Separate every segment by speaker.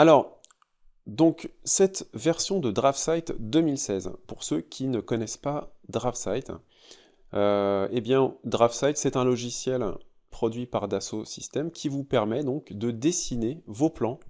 Speaker 1: Alors, donc cette version de DraftSight 2016, pour ceux qui ne connaissent pas DraftSight, eh bien DraftSight c'est un logiciel produit par Dassault Systèmes qui vous permet donc de dessiner vos plans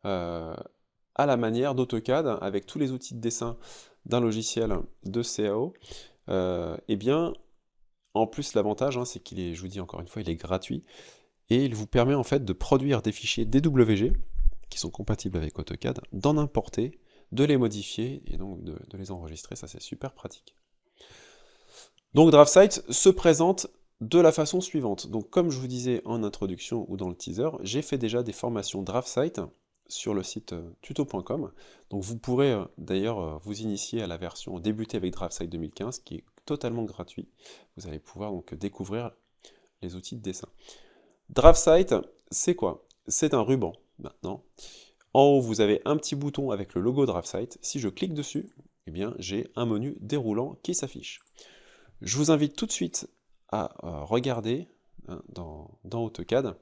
Speaker 1: euh, à la manière d'AutoCAD avec tous les outils de dessin d'un logiciel de CAO. Eh bien, en plus l'avantage c'est qu'il est, je vous dis encore une fois, il est gratuit et il vous permet en fait de produire des fichiers DWG qui sont compatibles avec AutoCAD, d'en importer, de les modifier et donc de les enregistrer, ça c'est super pratique. Donc DraftSight se présente de la façon suivante. Donc comme je vous disais en introduction ou dans le teaser, j'ai fait déjà des formations DraftSight sur le site tuto.com. Donc vous pourrez d'ailleurs vous initier à la version débuter avec DraftSight 2015 qui est totalement gratuit. Vous allez pouvoir donc découvrir les outils de dessin. DraftSight, c'est quoi? C'est un ruban maintenant. En haut, vous avez un petit bouton avec le logo DraftSight. Si je clique dessus, eh bien, j'ai un menu déroulant qui s'affiche. Je vous invite tout de suite à regarder dans AutoCAD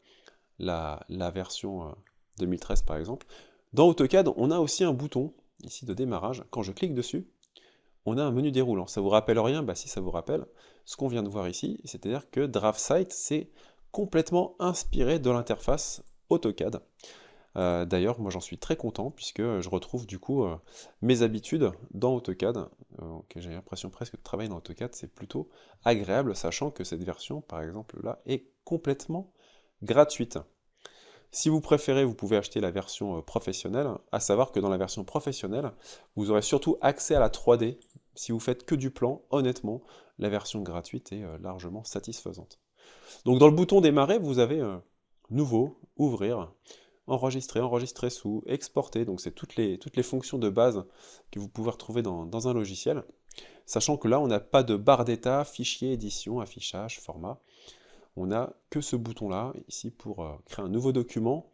Speaker 1: la version 2013 par exemple. Dans AutoCAD, on a aussi un bouton ici de démarrage. Quand je clique dessus, on a un menu déroulant. Ça vous rappelle rien? Bah si, ça vous rappelle ce qu'on vient de voir ici, c'est-à-dire que DraftSight s'est complètement inspiré de l'interface AutoCAD. D'ailleurs, moi j'en suis très content puisque je retrouve du coup mes habitudes dans AutoCAD. J'ai l'impression presque de travailler dans AutoCAD, c'est plutôt agréable, sachant que cette version, par exemple là, est complètement gratuite. Si vous préférez, vous pouvez acheter la version professionnelle, à savoir que dans la version professionnelle, vous aurez surtout accès à la 3D. Si vous faites que du plan, honnêtement, la version gratuite est largement satisfaisante. Donc dans le bouton démarrer, vous avez nouveau, ouvrir, enregistrer, enregistrer sous, exporter, donc c'est toutes les fonctions de base que vous pouvez retrouver dans un logiciel, sachant que là on n'a pas de barre d'état, fichier, édition, affichage, format, on n'a que ce bouton-là ici pour créer un nouveau document,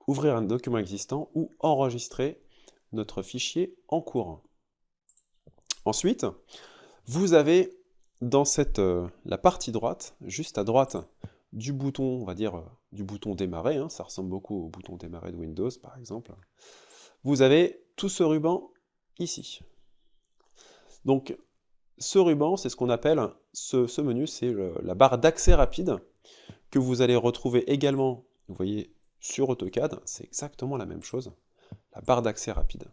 Speaker 1: ouvrir un document existant ou enregistrer notre fichier en cours. Ensuite, vous avez dans la partie droite, juste à droite du bouton, on va dire, du bouton démarrer, ça ressemble beaucoup au bouton démarrer de Windows par exemple, vous avez tout ce ruban ici. Donc ce ruban, c'est ce qu'on appelle, ce menu, c'est la barre d'accès rapide que vous allez retrouver également, vous voyez, sur AutoCAD, c'est exactement la même chose, la barre d'accès rapide.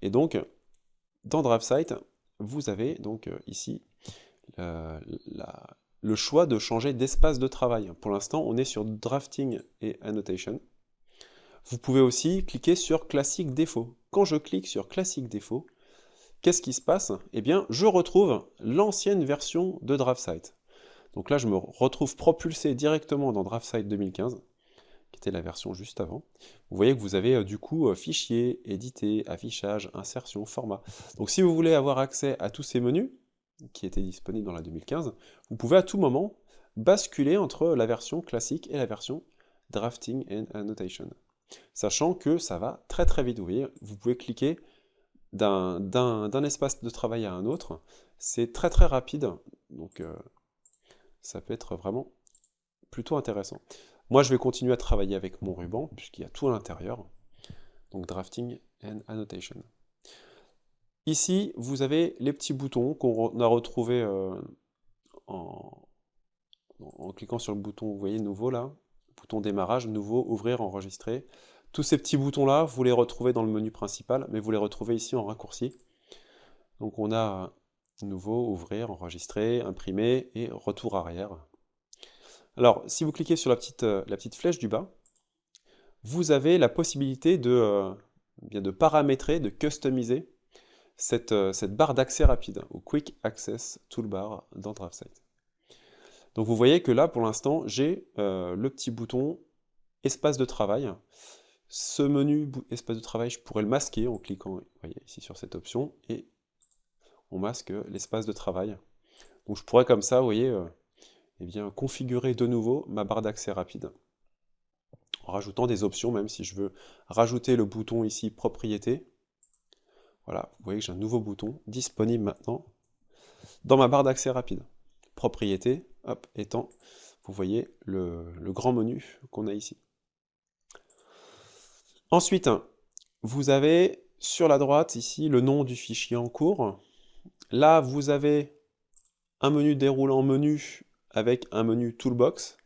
Speaker 1: Et donc, dans DraftSight, vous avez donc ici le choix de changer d'espace de travail. Pour l'instant, on est sur Drafting et Annotation. Vous pouvez aussi cliquer sur Classique Défaut. Quand je clique sur Classique Défaut, qu'est-ce qui se passe? Eh bien, je retrouve l'ancienne version de DraftSight. Donc là, je me retrouve propulsé directement dans DraftSight 2015, qui était la version juste avant. Vous voyez que vous avez du coup fichier, éditer, affichage, insertion, format. Donc si vous voulez avoir accès à tous ces menus, qui étaient disponibles dans la 2015, vous pouvez à tout moment basculer entre la version classique et la version Drafting and Annotation. Sachant que ça va très très vite, vous voyez, vous pouvez cliquer d'un espace de travail à un autre, c'est très très rapide, donc ça peut être vraiment plutôt intéressant. Moi je vais continuer à travailler avec mon ruban, puisqu'il y a tout à l'intérieur, donc Drafting and Annotation. Ici, vous avez les petits boutons qu'on a retrouvés en, en cliquant sur le bouton, vous voyez, nouveau là, bouton démarrage, nouveau, ouvrir, enregistrer. Tous ces petits boutons-là, vous les retrouvez dans le menu principal, mais vous les retrouvez ici en raccourci. Donc on a nouveau, ouvrir, enregistrer, imprimer et retour arrière. Alors, si vous cliquez sur la petite flèche du bas, vous avez la possibilité de paramétrer, de customiser cette barre d'accès rapide, ou Quick Access Toolbar dans DraftSight. Donc vous voyez que là, pour l'instant, j'ai le petit bouton espace de travail. Ce menu espace de travail, je pourrais le masquer en cliquant, vous voyez, ici sur cette option, et on masque l'espace de travail. Donc je pourrais comme ça, vous voyez, eh bien, configurer de nouveau ma barre d'accès rapide, en rajoutant des options, même si je veux rajouter le bouton ici propriété. Voilà, vous voyez que j'ai un nouveau bouton disponible maintenant dans ma barre d'accès rapide. Propriété, hop, étant, vous voyez le grand menu qu'on a ici. Ensuite, vous avez sur la droite ici le nom du fichier en cours. Là, vous avez un menu déroulant menu avec un menu toolbox.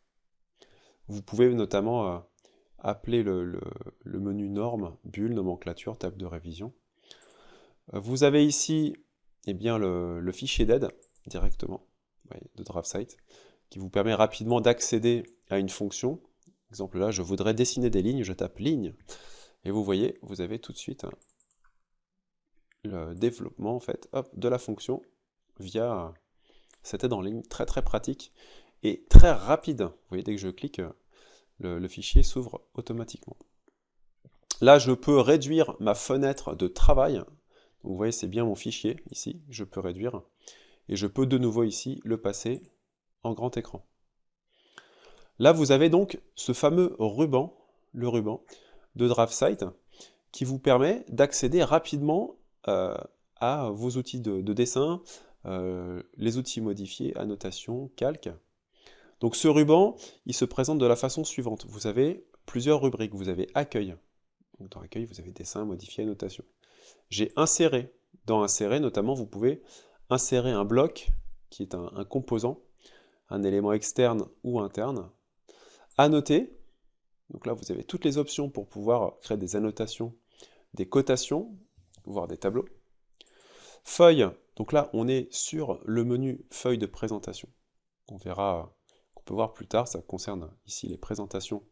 Speaker 1: Vous pouvez notamment appeler le menu norme, bulle, nomenclature, table de révision. Vous avez ici eh bien, le fichier d'aide directement de DraftSight qui vous permet rapidement d'accéder à une fonction. Exemple là, je voudrais dessiner des lignes, je tape ligne et vous voyez, vous avez tout de suite le développement en fait, hop, de la fonction via cette aide en ligne très très pratique et très rapide. Vous voyez, dès que je clique, le fichier s'ouvre automatiquement. Là, je peux réduire ma fenêtre de travail. Donc, vous voyez, c'est bien mon fichier ici, je peux réduire. Et je peux de nouveau ici le passer en grand écran. Là, vous avez donc ce fameux ruban, le ruban de DraftSight, qui vous permet d'accéder rapidement à vos outils de dessin, les outils modifiés, annotation, calque. Donc ce ruban, il se présente de la façon suivante. Vous avez plusieurs rubriques. Vous avez accueil. Donc dans accueil, vous avez dessin, modifié, annotation. J'ai inséré. Dans insérer, notamment, vous pouvez insérer un bloc qui est un composant, un élément externe ou interne. Annoter. Donc là, vous avez toutes les options pour pouvoir créer des annotations, des cotations, voire des tableaux. Feuille. Donc là, on est sur le menu feuille de présentation. On verra, qu'on peut voir plus tard, ça concerne ici les présentations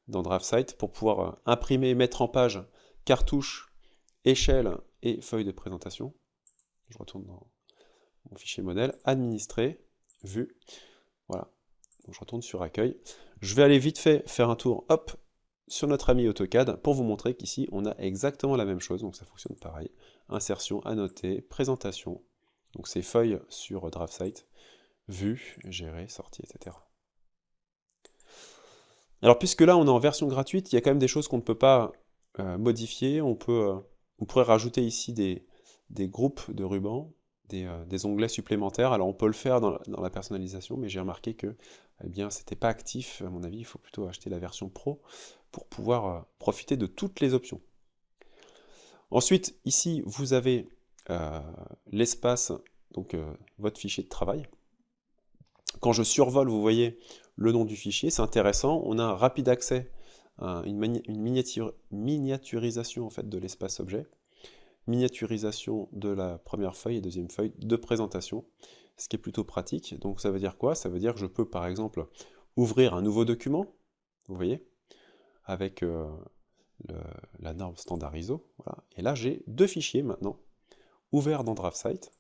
Speaker 1: dans DraftSight pour pouvoir imprimer, mettre en page cartouche, échelle et feuille de présentation. Je retourne dans mon fichier modèle, administrer, vue. Voilà. Donc je retourne sur accueil. Je vais aller vite fait faire un tour, hop, sur notre ami AutoCAD pour vous montrer qu'ici on a exactement la même chose. Donc ça fonctionne pareil. Insertion, annoter, présentation. Donc c'est feuille sur DraftSight, vue, gérer, sortie, etc. Alors puisque là on est en version gratuite, il y a quand même des choses qu'on ne peut pas modifier. On pourrait rajouter ici des groupes de rubans, des onglets supplémentaires. Alors on peut le faire dans la personnalisation, mais j'ai remarqué que eh bien, c'était pas actif. À mon avis, il faut plutôt acheter la version Pro pour pouvoir profiter de toutes les options. Ensuite, ici, vous avez l'espace, donc votre fichier de travail. Quand je survole, vous voyez le nom du fichier, c'est intéressant. On a un rapide accès, une miniaturisation en fait, de l'espace objet, miniaturisation de la première feuille et deuxième feuille de présentation, ce qui est plutôt pratique. Donc ça veut dire quoi? Ça veut dire que je peux par exemple ouvrir un nouveau document, vous voyez, avec la norme standard ISO. Voilà. Et là j'ai deux fichiers maintenant ouverts dans DraftSight,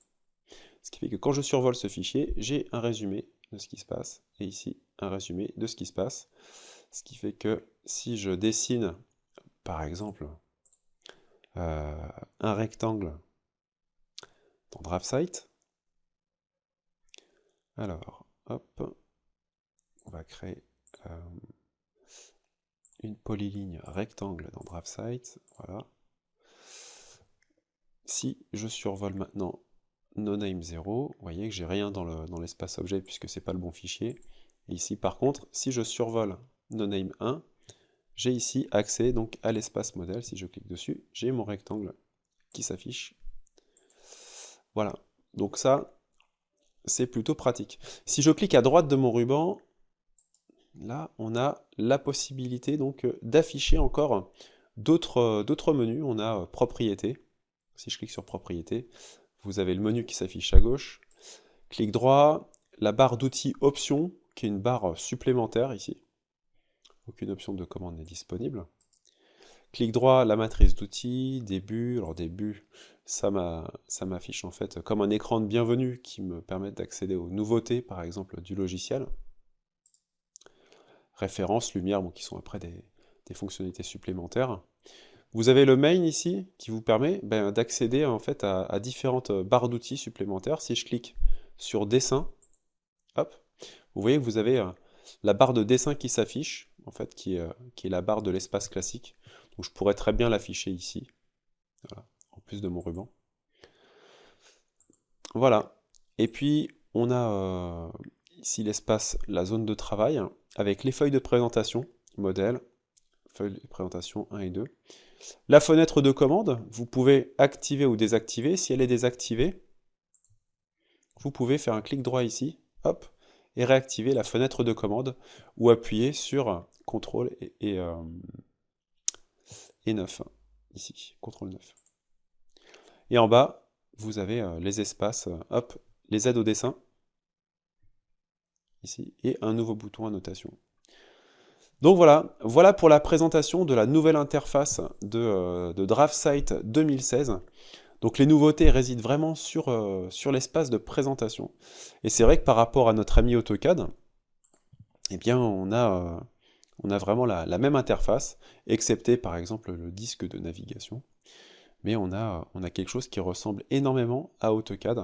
Speaker 1: ce qui fait que quand je survole ce fichier, j'ai un résumé de ce qui se passe, et ici un résumé de ce qui se passe, ce qui fait que si je dessine par exemple un rectangle dans DraftSight, alors hop, on va créer une polyligne rectangle dans DraftSight, voilà. Si je survole maintenant noname0, vous voyez que j'ai rien dans l'espace objet puisque c'est pas le bon fichier. Et ici par contre, si je survole noname1, j'ai ici accès donc à l'espace modèle. Si je clique dessus, j'ai mon rectangle qui s'affiche. Voilà, donc ça, c'est plutôt pratique. Si je clique à droite de mon ruban, là, on a la possibilité donc d'afficher encore d'autres menus. On a propriété. Si je clique sur propriété, vous avez le menu qui s'affiche à gauche. Clic droit, la barre d'outils options, qui est une barre supplémentaire ici. Aucune option de commande n'est disponible. Clic droit, la matrice d'outils, début. Alors début, ça m'affiche en fait comme un écran de bienvenue qui me permet d'accéder aux nouveautés, par exemple, du logiciel. Références, lumière, bon, qui sont après des fonctionnalités supplémentaires. Vous avez le main ici qui vous permet d'accéder en fait à différentes barres d'outils supplémentaires. Si je clique sur dessin, hop, vous voyez que vous avez la barre de dessin qui s'affiche, en fait, qui est la barre de l'espace classique. Donc je pourrais très bien l'afficher ici, voilà, en plus de mon ruban. Voilà. Et puis on a ici l'espace, la zone de travail, avec les feuilles de présentation, modèle, feuille de présentation 1 et 2. La fenêtre de commande, vous pouvez activer ou désactiver. Si elle est désactivée, vous pouvez faire un clic droit ici, hop, et réactiver la fenêtre de commande ou appuyer sur CTRL et 9, ici, CTRL 9. Et en bas, vous avez les espaces, hop, les aides au dessin, ici, et un nouveau bouton annotation. Donc voilà pour la présentation de la nouvelle interface de DraftSight 2016. Donc les nouveautés résident vraiment sur l'espace de présentation. Et c'est vrai que par rapport à notre ami AutoCAD, eh bien on a vraiment la même interface, excepté par exemple le disque de navigation. Mais on a quelque chose qui ressemble énormément à AutoCAD.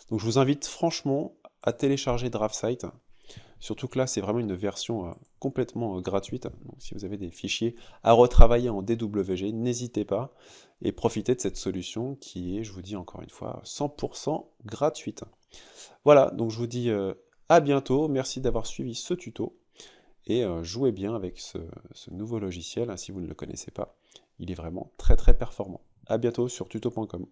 Speaker 1: Donc je vous invite franchement à télécharger DraftSight. Surtout que là, c'est vraiment une version complètement gratuite. Donc si vous avez des fichiers à retravailler en DWG, n'hésitez pas et profitez de cette solution qui est, je vous dis encore une fois, 100% gratuite. Voilà, donc je vous dis à bientôt. Merci d'avoir suivi ce tuto et jouez bien avec ce nouveau logiciel, hein, si vous ne le connaissez pas. Il est vraiment très très performant. À bientôt sur tuto.com.